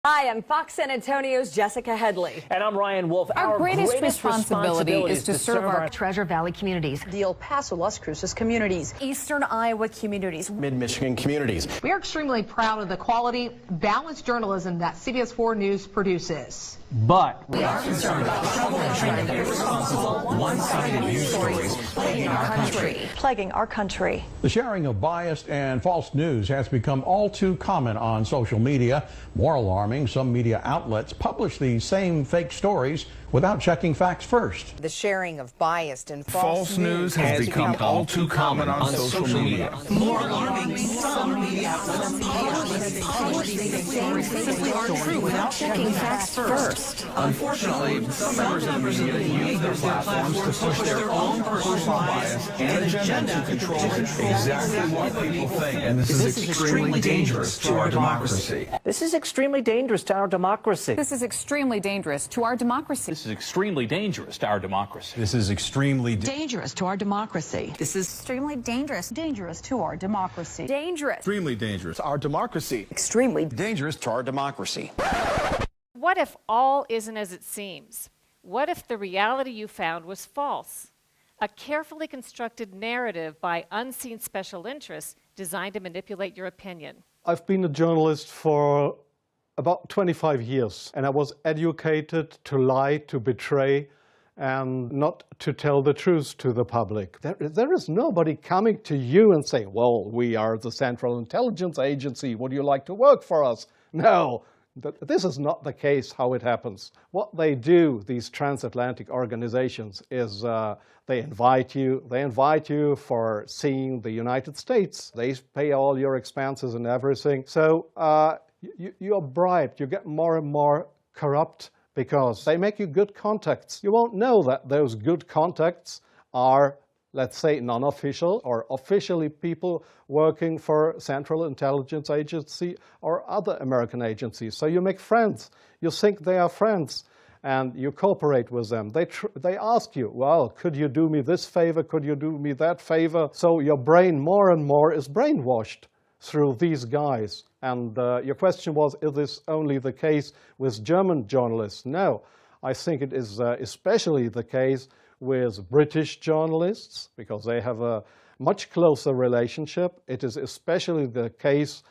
Hi, I'm Fox San Antonio's Jessica Headley. And I'm Ryan Wolf. Our greatest responsibility is to serve our Treasure Valley communities, the El Paso, Las Cruces communities, Eastern Iowa communities, Mid-Michigan communities. We are extremely proud of the quality, balanced journalism that CBS 4 News produces. But we are concerned about troubling and irresponsible, one-sided news stories plaguing our country. The sharing of biased and false news has become all too common on social media. More alarming, some media outlets publish these same fake stories without checking facts first. The sharing of biased and false news has become all too common on social media. More alarming, some media outlets publish these same fake stories without checking facts first. Unfortunately, some members of the media use their platforms to push their own personal bias and agenda to control exactly what people think. And this is extremely dangerous to our democracy. This is extremely dangerous to our democracy. This is extremely dangerous to our democracy. This is extremely dangerous to our democracy. This is extremely dangerous to our democracy. This is extremely dangerous to our democracy. Dangerous. Extremely dangerous to our democracy. Extremely dangerous to our democracy. What if all isn't as it seems? What if the reality you found was false? A carefully constructed narrative by unseen special interests designed to manipulate your opinion. I've been a journalist for about 25 years, and I was educated to lie, to betray, and not to tell the truth to the public. There is nobody coming to you and saying, well, we are the Central Intelligence Agency, would you like to work for us? No. This is not the case how it happens. What they do, these transatlantic organizations, is they invite you for seeing the United States. They pay all your expenses and everything. So you're bribed. You get more and more corrupt because they make you good contacts. You won't know that those good contacts are, let's say, non-official or officially people working for Central Intelligence Agency or other American agencies. So you make friends. You think they are friends, and you cooperate with them. They ask you, well, could you do me this favor? Could you do me that favor? So your brain more and more is brainwashed through these guys. And your question was, is this only the case with German journalists? No, I think it is especially the case with British journalists, because they have a much closer relationship. It is especially the case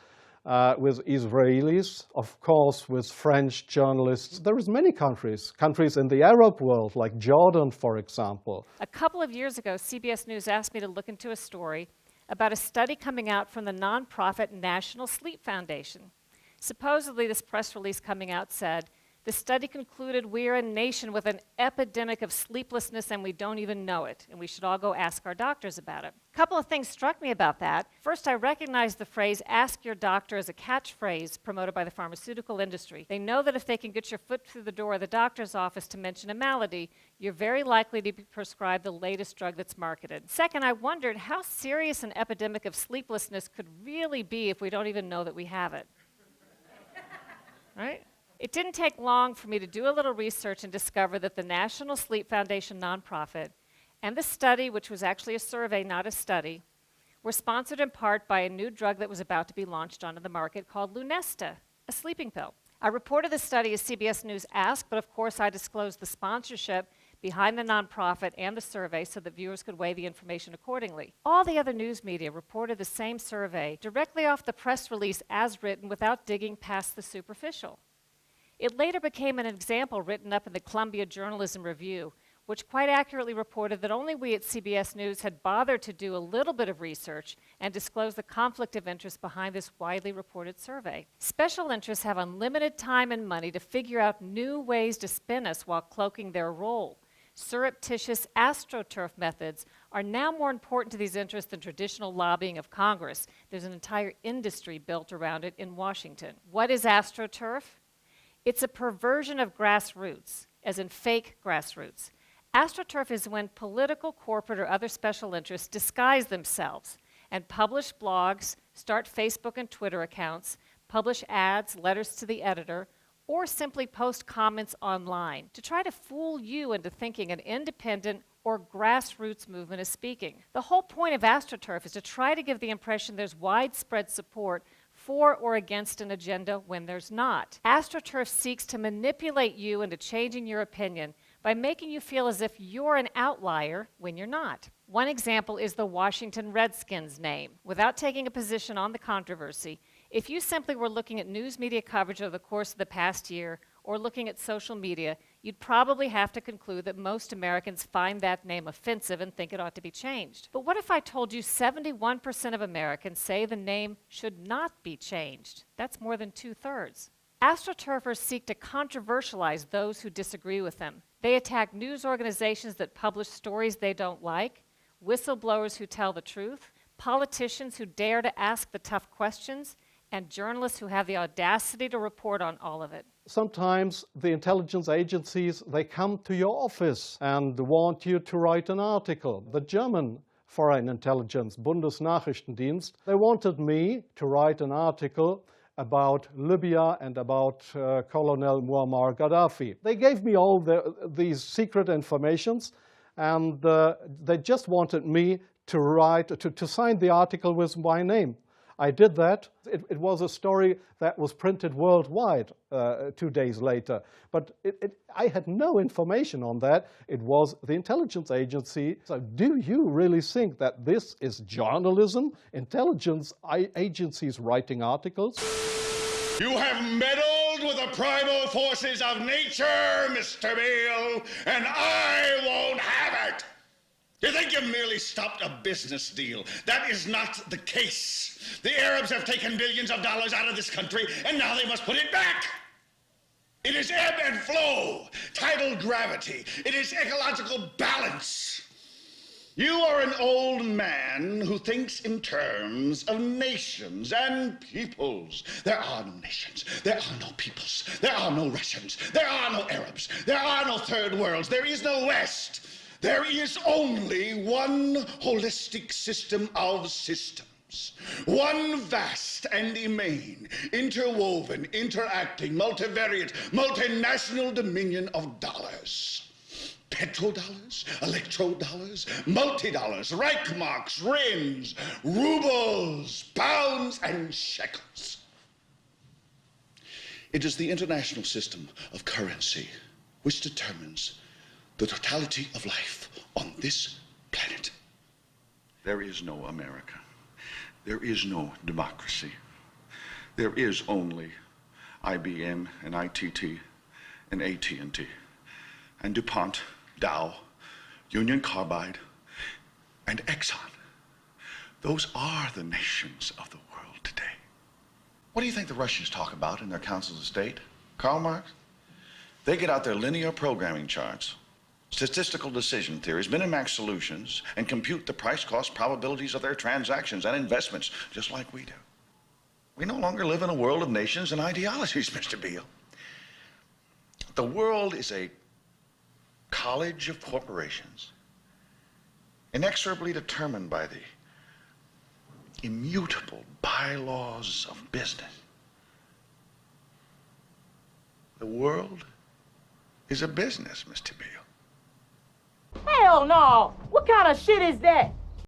with Israelis, of course, with French journalists. There is many countries in the Arab world, like Jordan, for example. A couple of years ago, CBS News asked me to look into a story about a study coming out from the nonprofit National Sleep Foundation. Supposedly, this press release coming out said, the study concluded we're a nation with an epidemic of sleeplessness and we don't even know it, and we should all go ask our doctors about it. A couple of things struck me about that. First, I recognized the phrase, ask your doctor, as a catchphrase promoted by the pharmaceutical industry. They know that if they can get your foot through the door of the doctor's office to mention a malady, you're very likely to be prescribed the latest drug that's marketed. Second, I wondered how serious an epidemic of sleeplessness could really be if we don't even know that we have it. Right? It didn't take long for me to do a little research and discover that the National Sleep Foundation nonprofit and the study, which was actually a survey, not a study, were sponsored in part by a new drug that was about to be launched onto the market called Lunesta, a sleeping pill. I reported the study as CBS News asked, but of course I disclosed the sponsorship behind the nonprofit and the survey so that viewers could weigh the information accordingly. All the other news media reported the same survey directly off the press release as written without digging past the superficial. It later became an example written up in the Columbia Journalism Review, which quite accurately reported that only we at CBS News had bothered to do a little bit of research and disclose the conflict of interest behind this widely reported survey. Special interests have unlimited time and money to figure out new ways to spin us while cloaking their role. Surreptitious astroturf methods are now more important to these interests than traditional lobbying of Congress. There's an entire industry built around it in Washington. What is astroturf? It's a perversion of grassroots, as in fake grassroots. AstroTurf is when political, corporate, or other special interests disguise themselves and publish blogs, start Facebook and Twitter accounts, publish ads, letters to the editor, or simply post comments online to try to fool you into thinking an independent or grassroots movement is speaking. The whole point of AstroTurf is to try to give the impression there's widespread support for or against an agenda when there's not. AstroTurf seeks to manipulate you into changing your opinion by making you feel as if you're an outlier when you're not. One example is the Washington Redskins name. Without taking a position on the controversy, if you simply were looking at news media coverage over the course of the past year or looking at social media, you'd probably have to conclude that most Americans find that name offensive and think it ought to be changed. But what if I told you 71% of Americans say the name should not be changed? That's more than 2/3. AstroTurfers seek to controversialize those who disagree with them. They attack news organizations that publish stories they don't like, whistleblowers who tell the truth, politicians who dare to ask the tough questions, and journalists who have the audacity to report on all of it. Sometimes the intelligence agencies, they come to your office and want you to write an article. The German Foreign Intelligence, Bundesnachrichtendienst, they wanted me to write an article about Libya and about Colonel Muammar Gaddafi. They gave me all these secret informations, and they just wanted me to write, to sign the article with my name. I did that. It was a story that was printed worldwide 2 days later. But I had no information on that. It was the intelligence agency. So do you really think that this is journalism? Intelligence agencies writing articles? You have meddled with the primal forces of nature, Mr. Beale, and I won't have it. You think you merely stopped a business deal? That is not the case. The Arabs have taken billions of dollars out of this country, and now they must put it back. It is ebb and flow, tidal gravity. It is ecological balance. You are an old man who thinks in terms of nations and peoples. There are no nations. There are no peoples. There are no Russians. There are no Arabs. There are no third worlds. There is no West. There is only one holistic system of systems. One vast and immane, interwoven, interacting, multivariate, multinational dominion of dollars. Petrodollars, electrodollars, multi-dollars, Reichmarks, Rins, rubles, pounds, and shekels. It is the international system of currency which determines the totality of life on this planet. There is no America. There is no democracy. There is only IBM and ITT and AT&T and DuPont, Dow, Union Carbide, and Exxon. Those are the nations of the world today. What do you think the Russians talk about in their councils of state? Karl Marx? They get out their linear programming charts, statistical decision theories, Minimax solutions, and compute the price-cost probabilities of their transactions and investments, just like we do. We no longer live in a world of nations and ideologies, Mr. Beale. The world is a college of corporations, inexorably determined by the immutable bylaws of business. The world is a business, Mr. Beale. Hell no! What kind of shit is that?